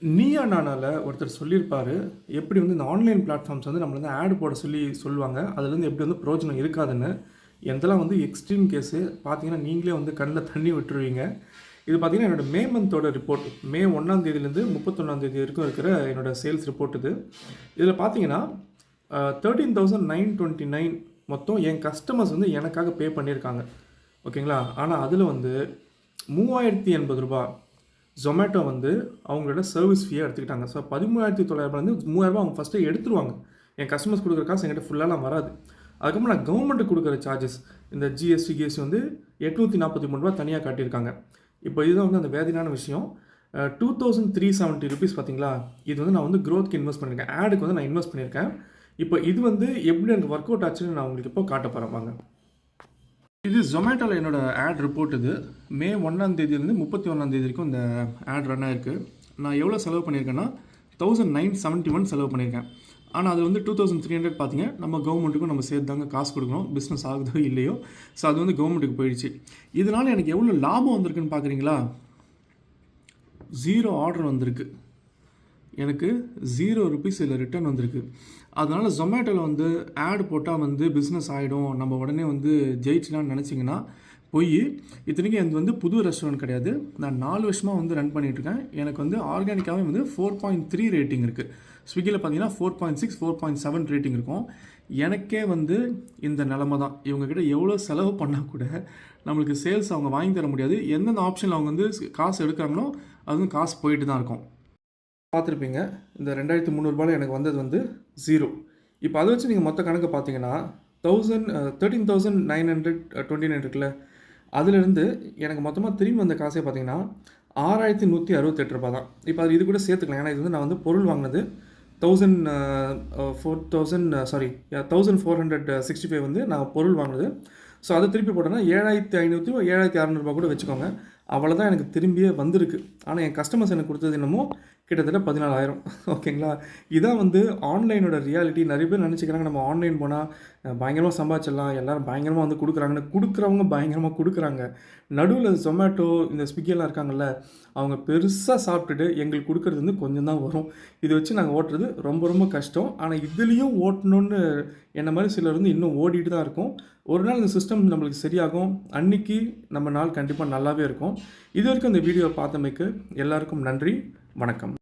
நீயா நானால ஒருத்தர் சொல்லியிருப்பாரு, எப்படி வந்து இந்த ஆன்லைன் பிளாட்ஃபார்ம்ஸ் வந்து நம்மள வந்து ஆட் போட சொல்லுவாங்க. அதுலேருந்து எப்படி வந்து பிரயோஜனம் இருக்காதுன்னு. இதெல்லாம் வந்து எக்ஸ்ட்ரீம் கேஸு. பார்த்தீங்கன்னா, நீங்களே வந்து கண்ல தண்ணி விட்டுருவீங்க. இது பார்த்தீங்கன்னா, என்னோட மே மந்தோட ரிப்போர்ட். மே 1ஆம் தேதியிலேருந்து 31ஆம் தேதி வரைக்கும் இருக்கிற என்னோட சேல்ஸ் ரிப்போர்ட் இது. இதில் பார்த்தீங்கன்னா, 13,929 மொத்தம் என் கஸ்டமர்ஸ் வந்து எனக்காக பே பண்ணியிருக்காங்க. ஓகேங்களா? ஆனா, அதில வந்து ரூ. 3080 ஜொமேட்டோ வந்து அவங்களோட சர்வீஸ் ஃபீயாக எடுத்துக்கிட்டாங்க. ஸோ 13,900 ரூ. 3,000 அவங்க ஃபஸ்ட்டே எடுத்துருவாங்க. என் கஸ்டமர்ஸ் கொடுக்குற காசு என்கிட்ட ஃபுல்லாலாம் வராது. அதுக்கப்புறம் நான் கவர்மெண்ட்டுக்கு கொடுக்குற சார்ஜஸ் இந்த ஜிஎஸ்டி வந்து ரூ. 843 தனியாக காட்டியிருக்காங்க. இப்போ இதுதான் வந்து அந்த வேதனையான விஷயம். 2,370 பார்த்தீங்களா? இது வந்து நான் வந்து க்ரோத்க்கு இன்வெஸ்ட் பண்ணியிருக்கேன். ஆடுக்கு வந்து நான் இன்வெஸ்ட் பண்ணியிருக்கேன். இப்போ இது வந்து எப்படி எனக்கு ஒர்க் அவுட் ஆச்சுன்னு நான் உங்களுக்கு இப்போ காட்ட போகிறேன் வாங்க. இது ஜொமேட்டோவில் என்னோட ஆட் ரிப்போர்ட் இது. மே 1ஆம் தேதியிலேருந்து 31ஆம் தேதி வரைக்கும் இந்த ஆட் ரன் ஆயிருக்கு. நான் எவ்வளோ செலவு பண்ணியிருக்கேன்னா 1971 செலவு பண்ணியிருக்கேன். ஆனால் அது வந்து 2300 பார்த்தீங்க. நம்ம கவர்மெண்ட்டுக்கும் நம்ம சேர்த்து தாங்க காசு கொடுக்கணும். பிஸ்னஸ் ஆகுதோ இல்லையோ. ஸோ அது வந்து கவர்மெண்ட்டுக்கு போயிடுச்சு. இதனால் எனக்கு எவ்வளோ லாபம் வந்திருக்குன்னு பார்க்குறீங்களா? 0 ஆர்டர் வந்திருக்கு. எனக்கு ₹0 இதில் ரிட்டர்ன் வந்திருக்கு. அதனால் ஜொமேட்டோவில் வந்து ஆட் போட்டால் வந்து பிஸ்னஸ் ஆகிடும், நம்ம உடனே வந்து ஜெயிச்சிடலான்னு நினச்சிங்கன்னா போய் இத்தனைக்கும் எனக்கு வந்து புது ரெஸ்டாரண்ட் கிடையாது. நான் 4 வருஷமாக வந்து ரன் பண்ணிகிட்ருக்கேன். எனக்கு வந்து ஆர்கானிக்காகவே வந்து 4.3 ரேட்டிங் இருக்குது. ஸ்விக்கியில் பார்த்தீங்கன்னா 4.6 4.7 ரேட்டிங் இருக்கும். எனக்கே வந்து இந்த நிலமை தான். இவங்ககிட்ட எவ்வளோ செலவு பண்ணால் கூட நம்மளுக்கு சேல்ஸ் அவங்க வாங்கி தர முடியாது. எந்தெந்த ஆப்ஷனில் அவங்க வந்து காசு எடுக்கிறாங்களோ அது வந்து காசு போயிட்டு தான் இருக்கும். பார்த்துருப்பீங்க, இந்த 2,300 எனக்கு வந்தது வந்து 0. இப்போ அதை வச்சு நீங்கள் மொத்த கணக்கு பார்த்தீங்கன்னா 13,929 இருக்குல்ல, அதிலிருந்து எனக்கு மொத்தமாக திரும்பி வந்த காசே பார்த்தீங்கன்னா ₹6,168 தான். இப்போ அது இது கூட சேர்த்துக்கலாம். ஏன்னா இது வந்து நான் வந்து பொருள் வாங்கினது 1,465 வந்து நான் பொருள் வாங்கினது. ஸோ அதை திருப்பி போட்டோன்னா 7,500 7,600 கூட வச்சுக்கோங்க. அவ்வளோதான் எனக்கு திரும்பியே வந்திருக்கு. ஆனால் என் கஸ்டமர்ஸ் எனக்கு கொடுத்தது என்னமோ கிட்டத்தட்ட 14,000. ஓகேங்களா? இதான் வந்து ஆன்லைனோட ரியாலிட்டி. நிறைய பேர் நினச்சிக்கிறாங்க நம்ம ஆன்லைன் போனால் பயங்கரமாக சம்பாதிச்சிடலாம், எல்லோரும் பயங்கரமாக வந்து கொடுக்குறாங்கன்னு. கொடுக்குறவங்க பயங்கரமாக கொடுக்குறாங்க. நடுவில் ஜொமேட்டோ இந்த ஸ்விக்கியெல்லாம் இருக்காங்கல்ல, அவங்க பெருசாக சாப்பிட்டுட்டு எங்களுக்கு கொடுக்குறது வந்து கொஞ்சம் தான் வரும். இதை வச்சு நாங்கள் ஓட்டுறது ரொம்ப ரொம்ப கஷ்டம். ஆனால் இதுலேயும் ஓட்டணுன்னு என்ன மாதிரி சிலர் வந்து இன்னும் ஓடிட்டு தான் இருக்கும். ஒரு நாள் இந்த சிஸ்டம் நம்மளுக்கு சரியாகும். அன்றைக்கி நம்ம நாள் கண்டிப்பாக நல்லாவே இருக்கும். இது வரைக்கும் இந்த வீடியோ பார்த்தமைக்கு எல்லாருக்கும் நன்றி. வணக்கம்.